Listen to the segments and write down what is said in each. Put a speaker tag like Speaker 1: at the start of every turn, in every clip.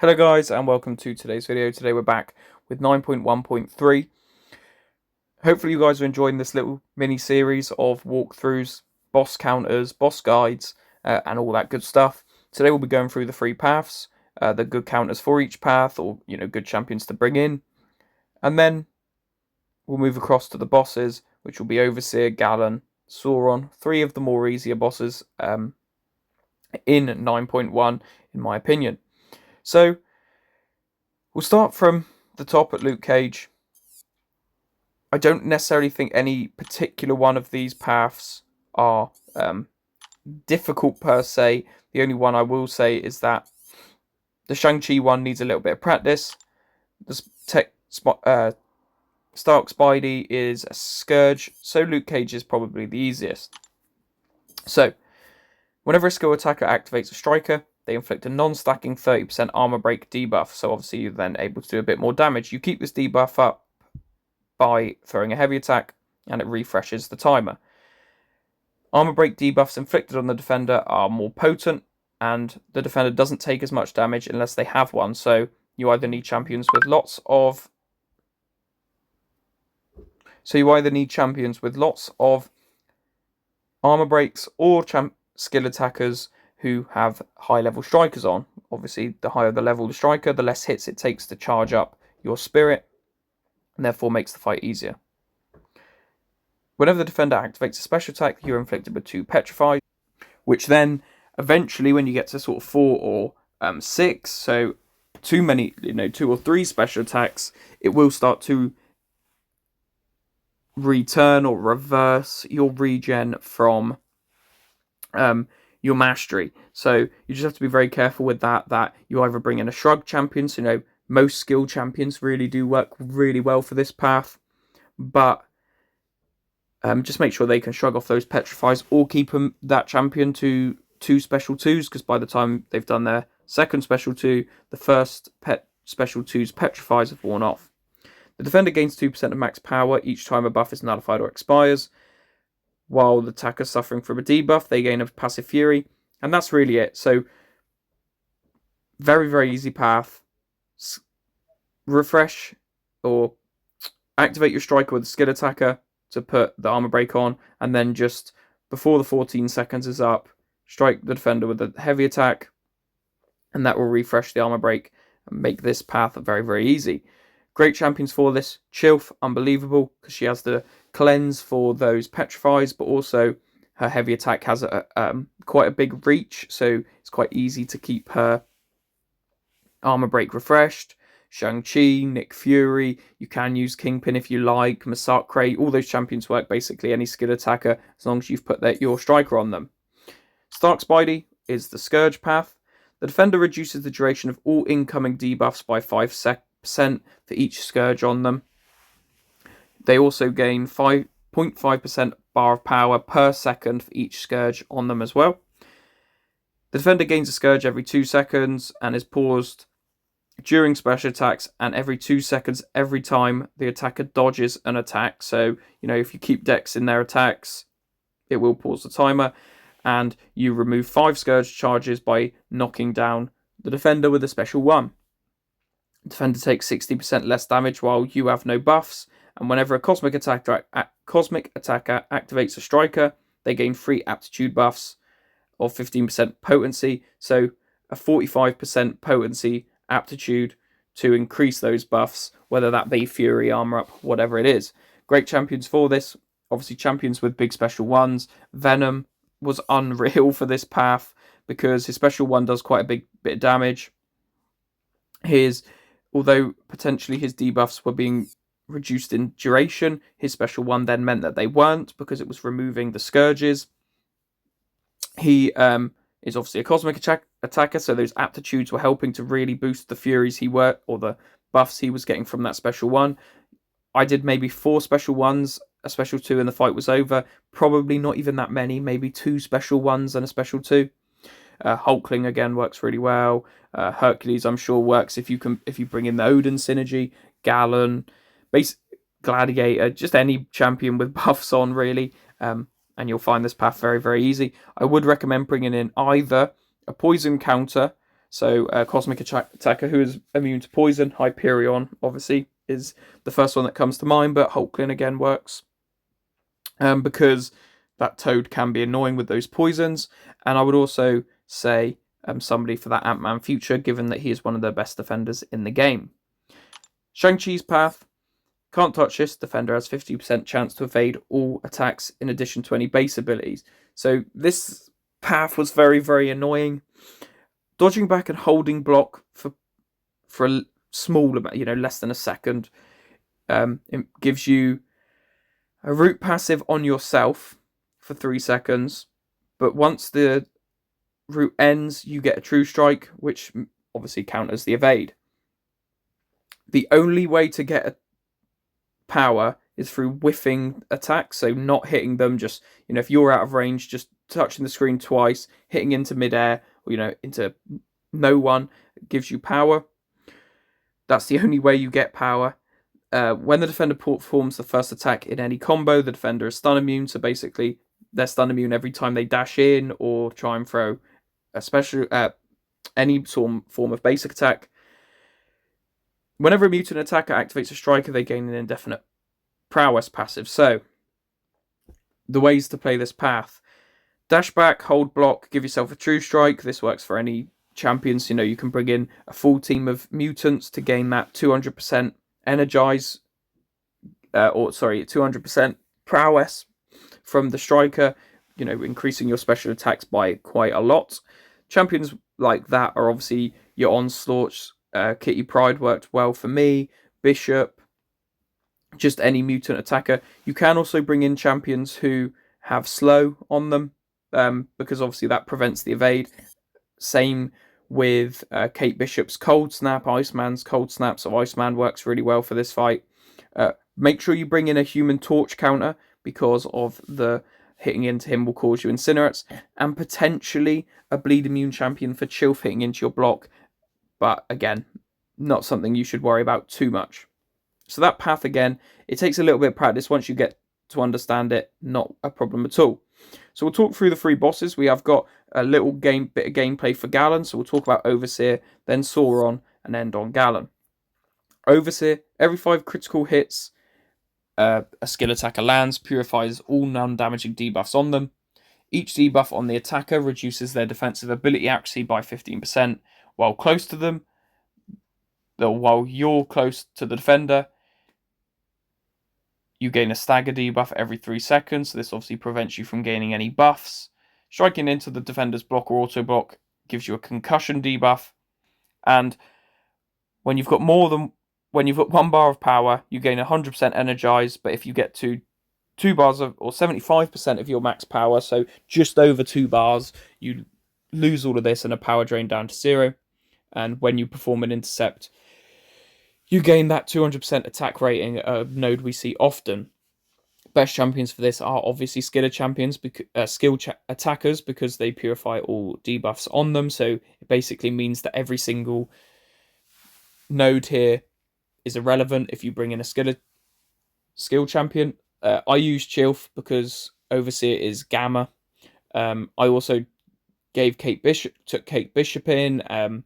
Speaker 1: Hello guys and welcome to today's video. Today we're back with 9.1.3. Hopefully you guys are enjoying this little mini series of walkthroughs, boss counters, boss guides and all that good stuff. Today we'll be going through the three paths, the good counters for each path, or good champions to bring in. And then we'll move across to the bosses, which will be Overseer, Gallon, Sauron, three of the more easier bosses in 9.1 in my opinion. So we'll start from the top at Luke Cage. I don't necessarily think any particular one of these paths are difficult per se. The only one I will say is that the Shang-Chi one needs a little bit of practice. The Stark Spidey is a Scourge, so Luke Cage is probably the easiest. So, whenever a skill attacker activates a striker, they inflict a non-stacking 30% armor break debuff, so obviously you're then able to do a bit more damage. You keep this debuff up by throwing a heavy attack, and it refreshes the timer. Armor break debuffs inflicted on the defender are more potent, and the defender doesn't take as much damage unless they have one, so you either need champions with lots of armor breaks or skill attackers who have high level strikers on. Obviously, the higher the level the striker, the less hits it takes to charge up your spirit, and therefore makes the fight easier. Whenever the defender activates a special attack, you're inflicted with 2 petrifies, which then eventually, when you get to sort of 4 or 6, so too many, 2 or 3 special attacks, it will start to return or reverse your regen from your mastery. So you just have to be very careful with that you either bring in a shrug champion, so most skill champions really do work really well for this path, but just make sure they can shrug off those petrifies, or keep that champion to 2 special 2s, because by the time they've done their second special 2, the first special 2's petrifies have worn off. The defender gains 2% of max power each time a buff is nullified or expires, while the attacker suffering from a debuff, they gain a passive fury, and that's really it. So very, very easy path. Refresh or activate your striker with a skill attacker to put the armor break on, and then just before the 14 seconds is up, strike the defender with a heavy attack, and that will refresh the armor break and make this path very, very easy. Great champions for this. Chilf, unbelievable, because she has the cleanse for those petrifies, but also her heavy attack has quite a big reach, so it's quite easy to keep her armor break refreshed. Shang-Chi, Nick Fury, you can use Kingpin if you like, Masakre, all those champions work, basically any skill attacker, as long as you've put your striker on them. Stark Spidey is the Scourge path. The defender reduces the duration of all incoming debuffs by 5% for each Scourge on them. They also gain 0.5% bar of power per second for each Scourge on them as well. The defender gains a Scourge every 2 seconds and is paused during special attacks, and every 2 seconds every time the attacker dodges an attack. So, if you keep Dex in their attacks, it will pause the timer, and you remove 5 Scourge charges by knocking down the defender with a special 1. The defender takes 60% less damage while you have no buffs, and whenever a Cosmic Attacker activates a striker, they gain 3 aptitude buffs of 15% potency, so a 45% potency aptitude to increase those buffs, whether that be Fury, Armor Up, whatever it is. Great champions for this. Obviously, champions with big special 1s. Venom was unreal for this path because his special 1 does quite a big bit of damage. Although potentially his debuffs were being reduced in duration, his special 1 then meant that they weren't, because it was removing the Scourges. He is obviously a Cosmic Attacker, so those aptitudes were helping to really boost the Furies or the buffs he was getting from that special 1. I did maybe 4 special 1s, a special 2, and the fight was over. Probably not even that many, maybe 2 special 1s and a special 2. Hulkling again works really well. Hercules, I'm sure, works if you bring in the Odin synergy. Gallon, Gladiator, just any champion with buffs on, really. And you'll find this path very, very easy. I would recommend bringing in either a poison counter, So Cosmic Attacker, who is immune to poison. Hyperion, obviously, is the first one that comes to mind, but Hulkling again works. Because that Toad can be annoying with those poisons. And I would also say somebody for that Ant-Man future, given that he is one of the best defenders in the game. Shang-Chi's path. Can't touch this. Defender has 50% chance to evade all attacks in addition to any base abilities. So this path was very, very annoying. Dodging back and holding block for a small amount, less than a second, it gives you a root passive on yourself for 3 seconds. But once the root ends, you get a true strike, which obviously counters the evade. The only way to get a power is through whiffing attacks, so not hitting them, just, if you're out of range, just touching the screen twice, hitting into midair, or, into no one, gives you power. That's the only way you get power. When the defender performs the first attack in any combo, the defender is stun immune, so basically they're stun immune every time they dash in or try and throw a special, any form of basic attack. Whenever a mutant attacker activates a striker, they gain an indefinite prowess passive. So, the ways to play this path. Dash back, hold block, give yourself a true strike. This works for any champions. You can bring in a full team of mutants to gain that 200% energize, 200% prowess from the striker, increasing your special attacks by quite a lot. Champions like that are obviously your Onslaughts. Kitty Pryde worked well for me. Bishop, just any mutant attacker. You can also bring in champions who have slow on them, because obviously that prevents the evade. Same with Kate Bishop's Cold Snap, Iceman's Cold Snap. So Iceman works really well for this fight. Make sure you bring in a Human Torch counter, because of the hitting into him will cause you incinerates, and potentially a bleed immune champion for Chilf hitting into your block. But again, not something you should worry about too much. So that path, again, it takes a little bit of practice. Once you get to understand it, not a problem at all. So we'll talk through the 3 bosses. We have got a little bit of gameplay for Gallon. So we'll talk about Overseer, then Sauron, and end on Gallon. Overseer, every 5 critical hits, a skill attacker lands, purifies all non-damaging debuffs on them. Each debuff on the attacker reduces their defensive ability accuracy by 15%. While close to them, while you're close to the defender, you gain a stagger debuff every 3 seconds. So this obviously prevents you from gaining any buffs. Striking into the defender's block or auto block gives you a concussion debuff. And when you've got 1 bar of power, you gain 100% energize. But if you get to 2 bars or 75% of your max power, so just over 2 bars, you lose all of this and a power drain down to 0. And when you perform an intercept, you gain that 200% attack rating, a node we see often. Best champions for this are obviously skilled champions, attackers, because they purify all debuffs on them. So it basically means that every single node here is irrelevant if you bring in a skill champion. I use Chilf because Overseer is Gamma. I also took Kate Bishop in.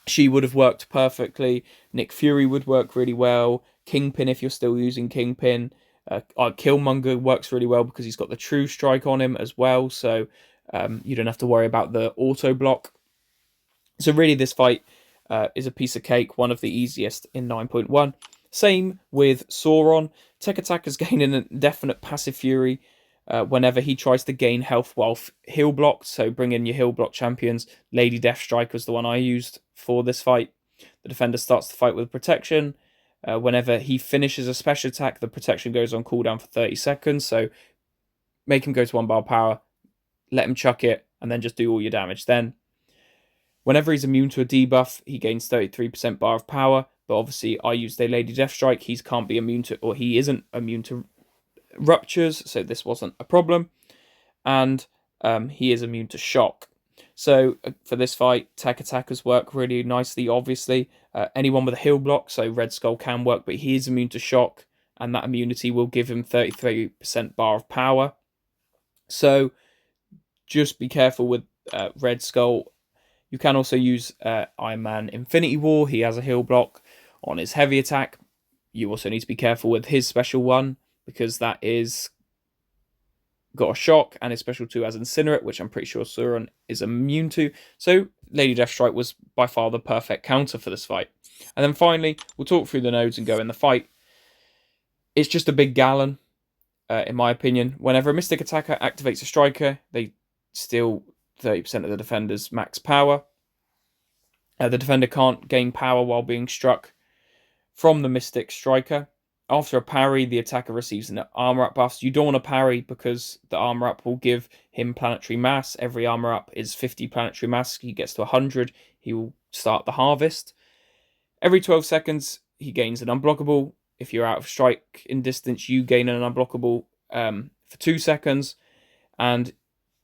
Speaker 1: She would have worked perfectly. Nick Fury would work really well. Kingpin, if you're still using Kingpin. Killmonger works really well because he's got the True Strike on him as well. So you don't have to worry about the auto block. So really this fight is a piece of cake. One of the easiest in 9.1. Same with Sauron. Tech attackers gain an indefinite passive fury whenever he tries to gain health while heal blocked. So bring in your heal block champions. Lady Deathstrike was the one I used for this fight. The defender starts the fight with protection. Whenever he finishes a special attack, the protection goes on cooldown for 30 seconds. So make him go to 1 bar power, let him chuck it, and then just do all your damage. Then, whenever he's immune to a debuff, he gains 33% bar of power. But obviously, I used a Lady Deathstrike. He can't be immune to, or he isn't immune to ruptures, so this wasn't a problem. And he is immune to shock. So for this fight, tech attackers work really nicely, obviously. Anyone with a heal block, so Red Skull can work, but he is immune to shock, and that immunity will give him 33% bar of power. So just be careful with Red Skull. You can also use Iron Man Infinity War. He has a heal block on his heavy attack. You also need to be careful with his special one, because that is got a shock, and his special 2 has Incinerate, which I'm pretty sure Sauron is immune to. So Lady Deathstrike was by far the perfect counter for this fight. And then finally, we'll talk through the nodes and go in the fight. It's just a big Gallon, in my opinion. Whenever a Mystic attacker activates a Striker, they steal 30% of the defender's max power. The defender can't gain power while being struck from the Mystic Striker. After a parry, the attacker receives an armor up buff. You don't want to parry because the armor up will give him planetary mass. Every armor up is 50 planetary mass. He gets to 100, he will start the harvest. Every 12 seconds, he gains an unblockable. If you're out of strike in distance, you gain an unblockable for 2 seconds. And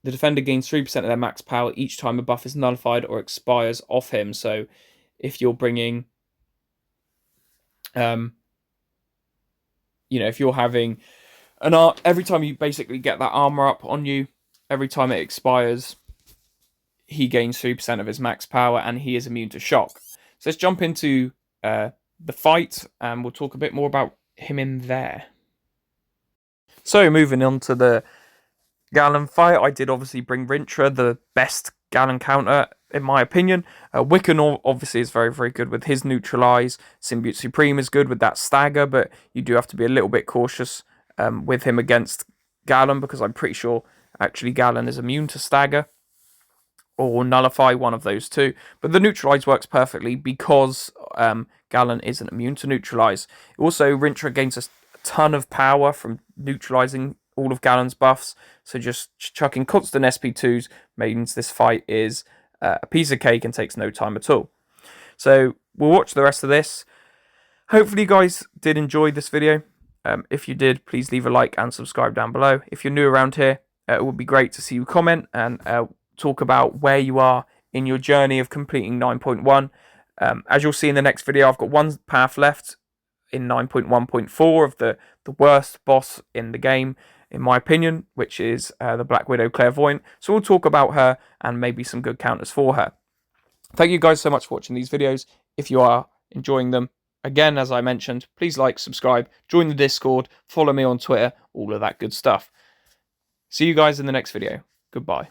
Speaker 1: the defender gains 3% of their max power each time a buff is nullified or expires off him. So if you're bringing... if you're having every time you basically get that armor up on you, every time it expires, he gains 3% of his max power, and he is immune to shock. So let's jump into the fight, and we'll talk a bit more about him in there. So moving on to the Gallon fight, I did obviously bring Rintra, the best Gallon counter in my opinion. Wiccan obviously is very, very good with his neutralize. Symbiote Supreme is good with that stagger, but you do have to be a little bit cautious with him against Gallon, because I'm pretty sure actually Gallon is immune to stagger or nullify, one of those two. But the neutralize works perfectly because Gallon isn't immune to neutralize. Also, Rintra gains a ton of power from neutralizing all of Gallon's buffs, so just chucking constant SP2s means this fight is a piece of cake and takes no time at all. So we'll watch the rest of this. Hopefully you guys did enjoy this video. If you did, please leave a like and subscribe down below. If you're new around here, it would be great to see you comment and talk about where you are in your journey of completing 9.1. As you'll see in the next video, I've got one path left in 9.1.4 of the worst boss in the game, in my opinion, which is the Black Widow Clairvoyant. So we'll talk about her and maybe some good counters for her. Thank you guys so much for watching these videos. If you are enjoying them, again, as I mentioned, please like, subscribe, join the Discord, follow me on Twitter, all of that good stuff. See you guys in the next video. Goodbye.